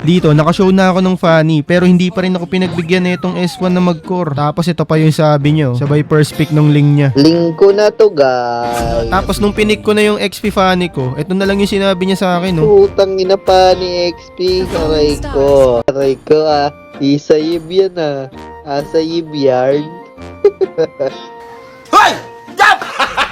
Dito, nakashow na ako ng Fanny, pero hindi pa rin ako pinagbigyan na itong S1 na mag-core. Tapos ito pa yung sabi nyo, sabay first pick nung link niya. Link ko na to, guys. Tapos nung pinik ko na yung XP Fanny ko, ito na lang yung sinabi niya sa akin, no? Putang ina pa ni XP. Aray ko. Aray ko ah. Isayib yan ah. Asayib yarn.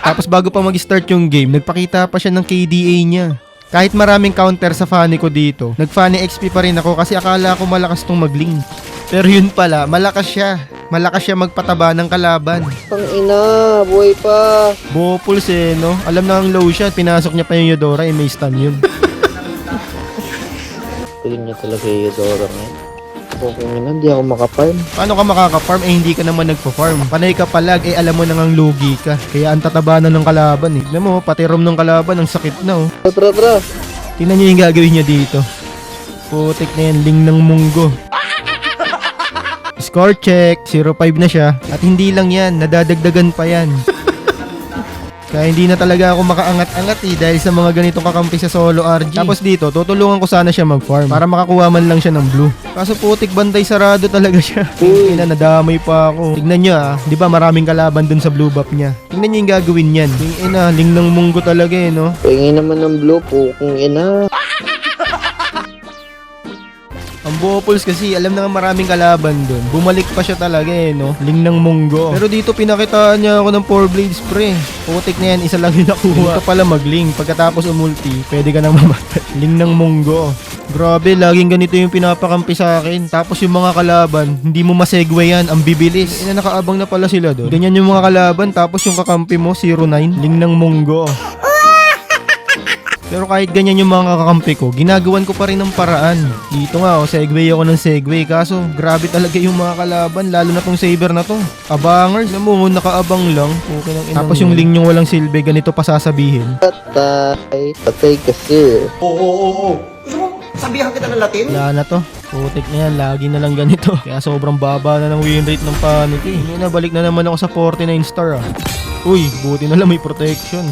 Tapos bago pa mag-start yung game, nagpakita pa siya ng KDA niya. Kahit maraming counter sa Fanny ko dito, nag-Fanny XP pa rin ako kasi akala ko malakas tong mag-link. Pero yun pala, malakas siya. Malakas siya magpataba ng kalaban. Pang ina, buhay pa. Bopuls eh, no? Alam na ang low shot, pinasok niya pa yung Yodora, may stun yun. Piling niya talaga yung Yodora ngayon. Okay nga, hindi ako makaparm. Paano ka makaka-farm eh hindi ka naman nagpa-farm? Panay ka palag eh alam mo nang lugi ka. Kaya ang tataba na ng kalaban eh. Tignan mo, pati rom ng kalaban ang sakit na oh. Tra. Tingnan niyo yung gagawin niya dito. Putik na yan, ling ng munggo. Score check, 0-5 na siya. At hindi lang yan, nadadagdagan pa yan. Kaya hindi na talaga ako makaangat-angat eh dahil sa mga ganitong kakampi sa solo RG. Tapos dito, tutulungan ko sana siya mag-farm para makakuha man lang siya ng blue. Kaso putik bantay sarado talaga siya. Tingnan, nadamay pa ako. Tignan nyo ah, di ba maraming kalaban dun sa blue buff niya. Tingnan nyo yung gagawin niyan. Tingnan, ling ng munggo talaga eh no. Pingin naman ng blue po kung ina. Ang Bopuls kasi, alam na nga maraming kalaban dun. Bumalik pa siya talaga eh, no? Ling ng munggo. Pero dito pinakitaan niya ako ng 4 blades pre. Putik na yan, isa lang yung nakuha. Dito pala mag-ling. Pagkatapos umulti, pwede ka nang mamatay. Ling ng munggo. Grabe, laging ganito yung pinapakampi sa akin. Tapos yung mga kalaban, hindi mo masegway yan. Ang bibilis. Ina, nakaabang na pala sila doon. Ganyan yung mga kalaban, tapos yung kakampi mo, 09. Ling ng munggo. Pero kahit ganyan yung mga kakampi ko, ginagawan ko pa rin ng paraan. Dito nga, segway ako ng segway. Kaso, grabe talaga yung mga kalaban, lalo na tong saber na to. Abangers, alam mo, nakaabang lang. Okay lang. Tapos yung link yung walang silbi, ganito pa sasabihin. Patay kasi. Oo. Gusto mo sabihan kita ng Latin? Wala na to. Putik na yan, lagi na lang ganito. Kaya sobrang baba na ng win rate ng Panic eh. Hindi na, balik na naman ako sa 49 star ah. Uy, buti na lang may protection.